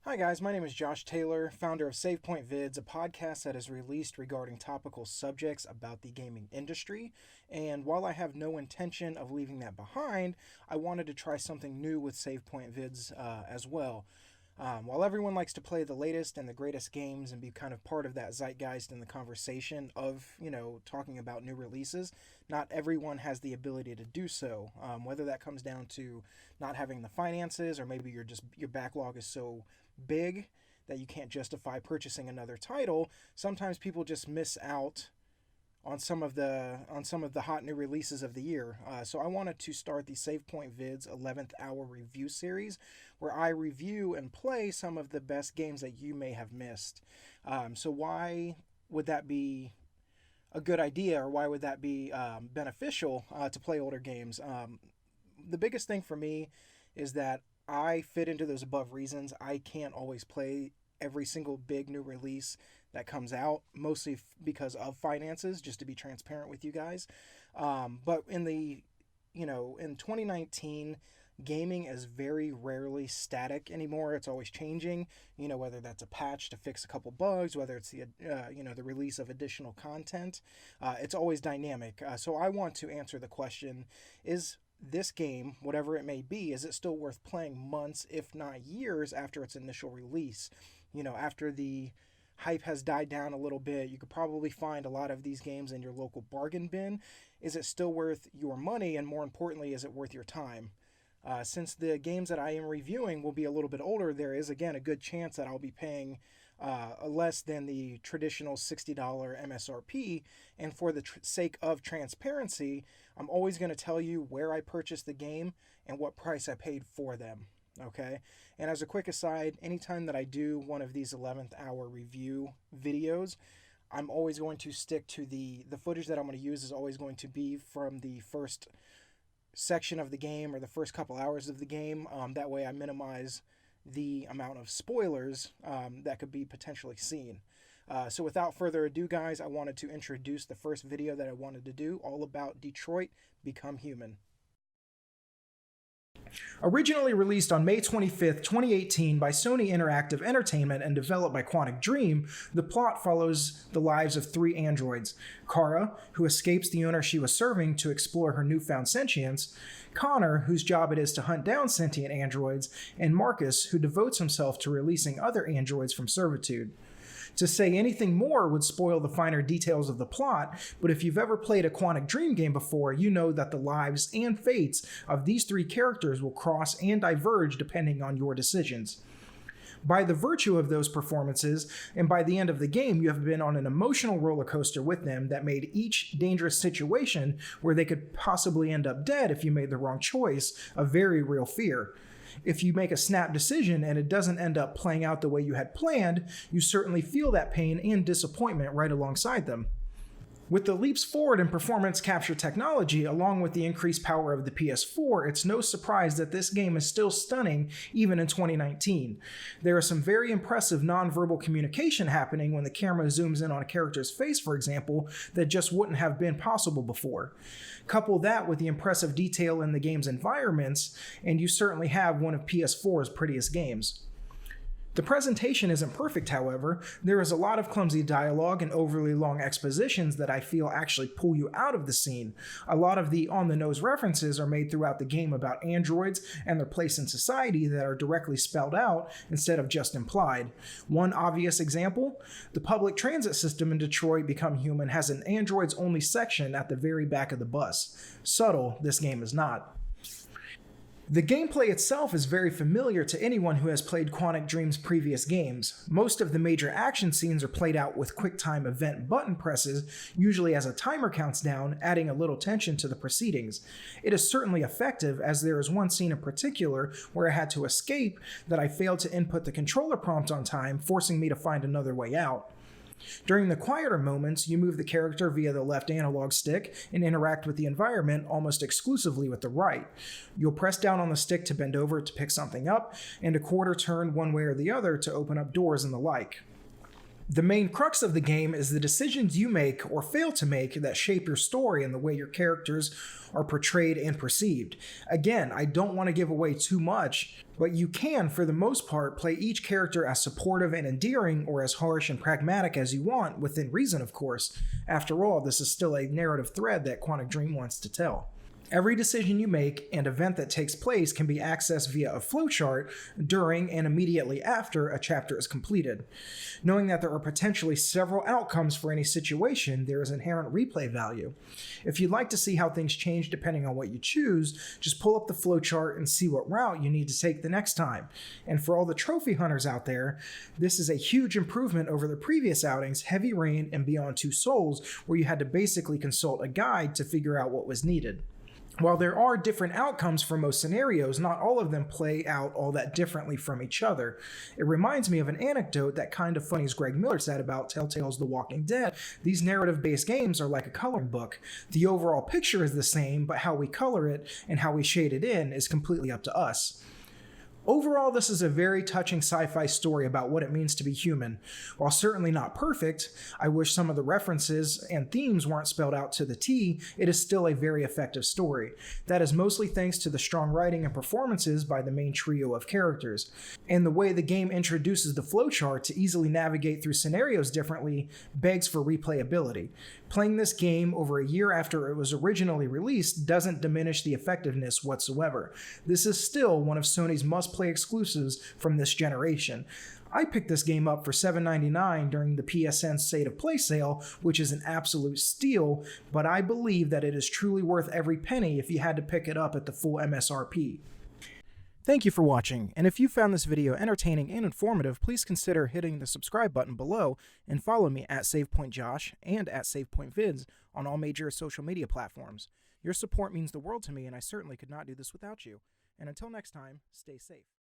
Hi guys, my name is Josh Taylor, founder of Vids, a podcast that is released regarding topical subjects about the gaming industry. And while I have no intention of leaving that behind, I wanted to try something new with Vids as well. While everyone likes to play the latest and the greatest games and be kind of part of that zeitgeist in the conversation of, talking about new releases, not everyone has the ability to do so. Whether that comes down to not having the finances, or maybe your backlog is so big that you can't justify purchasing another title. Sometimes people just miss out on some of the hot new releases of the year. So I wanted to start the Save Point Vids 11th Hour Review Series, where I review and play some of the best games that you may have missed. So why would that be a good idea, or why would that be beneficial to play older games? The biggest thing for me is that I fit into those above reasons. I can't always play every single big new release that comes out, mostly because of finances, just to be transparent with you guys. But in 2019, gaming is very rarely static anymore. It's always changing. Whether that's a patch to fix a couple bugs, whether it's the release of additional content, it's always dynamic. So I want to answer the question: is this game, whatever it may be, is it still worth playing months, if not years, after its initial release? After the hype has died down a little bit, you could probably find a lot of these games in your local bargain bin. Is it still worth your money? And more importantly, is it worth your time? Since the games that I am reviewing will be a little bit older, there is, again, a good chance that I'll be paying less than the traditional $60 MSRP. And for the sake of transparency, I'm always going to tell you where I purchased the game and what price I paid for them. Okay? And as a quick aside, anytime that I do one of these 11th hour review videos, I'm always going to stick to the footage that I'm going to use is always going to be from the first section of the game, or the first couple hours of the game. That way I minimize the amount of spoilers that could be potentially seen. So without further ado, guys, I wanted to introduce the first video that I wanted to do, all about Detroit Become Human. Originally released on May 25th, 2018 by Sony Interactive Entertainment and developed by Quantic Dream, the plot follows the lives of three androids: Kara, who escapes the owner she was serving to explore her newfound sentience; Connor, whose job it is to hunt down sentient androids; and Marcus, who devotes himself to releasing other androids from servitude. To say anything more would spoil the finer details of the plot, but if you've ever played a Quantic Dream game before, you know that the lives and fates of these three characters will cross and diverge depending on your decisions. By the virtue of those performances, and by the end of the game, you have been on an emotional roller coaster with them that made each dangerous situation, where they could possibly end up dead if you made the wrong choice, a very real fear. If you make a snap decision and it doesn't end up playing out the way you had planned, you certainly feel that pain and disappointment right alongside them. With the leaps forward in performance capture technology, along with the increased power of the PS4, it's no surprise that this game is still stunning even in 2019. There is some very impressive nonverbal communication happening when the camera zooms in on a character's face, for example, that just wouldn't have been possible before. Couple that with the impressive detail in the game's environments, and you certainly have one of PS4's prettiest games. The presentation isn't perfect, however. There is a lot of clumsy dialogue and overly long expositions that I feel actually pull you out of the scene. A lot of the on-the-nose references are made throughout the game about androids and their place in society that are directly spelled out instead of just implied. One obvious example: the public transit system in Detroit Become Human has an androids-only section at the very back of the bus. Subtle, this game is not. The gameplay itself is very familiar to anyone who has played Quantic Dream's previous games. Most of the major action scenes are played out with QuickTime event button presses, usually as a timer counts down, adding a little tension to the proceedings. It is certainly effective, as there is one scene in particular where I had to escape that I failed to input the controller prompt on time, forcing me to find another way out. During the quieter moments, you move the character via the left analog stick and interact with the environment almost exclusively with the right. You'll press down on the stick to bend over to pick something up, and a quarter turn one way or the other to open up doors and the like. The main crux of the game is the decisions you make or fail to make that shape your story and the way your characters are portrayed and perceived. Again, I don't want to give away too much, but you can, for the most part, play each character as supportive and endearing or as harsh and pragmatic as you want, within reason, of course. After all, this is still a narrative thread that Quantic Dream wants to tell. Every decision you make and event that takes place can be accessed via a flowchart during and immediately after a chapter is completed. Knowing that there are potentially several outcomes for any situation, there is inherent replay value. If you'd like to see how things change depending on what you choose, just pull up the flowchart and see what route you need to take the next time. And for all the trophy hunters out there, this is a huge improvement over the previous outings, Heavy Rain and Beyond Two Souls, where you had to basically consult a guide to figure out what was needed. While there are different outcomes for most scenarios, not all of them play out all that differently from each other. It reminds me of an anecdote that Kind of Funny's Greg Miller said about Telltale's The Walking Dead. These narrative-based games are like a coloring book. The overall picture is the same, but how we color it and how we shade it in is completely up to us. Overall, this is a very touching sci-fi story about what it means to be human. While certainly not perfect, I wish some of the references and themes weren't spelled out to the T, it is still a very effective story. That is mostly thanks to the strong writing and performances by the main trio of characters. And the way the game introduces the flowchart to easily navigate through scenarios differently begs for replayability. Playing this game over a year after it was originally released doesn't diminish the effectiveness whatsoever. This is still one of Sony's must-play exclusives from this generation. I picked this game up for $7.99 during the PSN State of Play sale, which is an absolute steal, but I believe that it is truly worth every penny if you had to pick it up at the full MSRP. Thank you for watching, and if you found this video entertaining and informative, please consider hitting the subscribe button below and follow me at SavePointJosh and at SavePointVids on all major social media platforms. Your support means the world to me, and I certainly could not do this without you. And until next time, stay safe.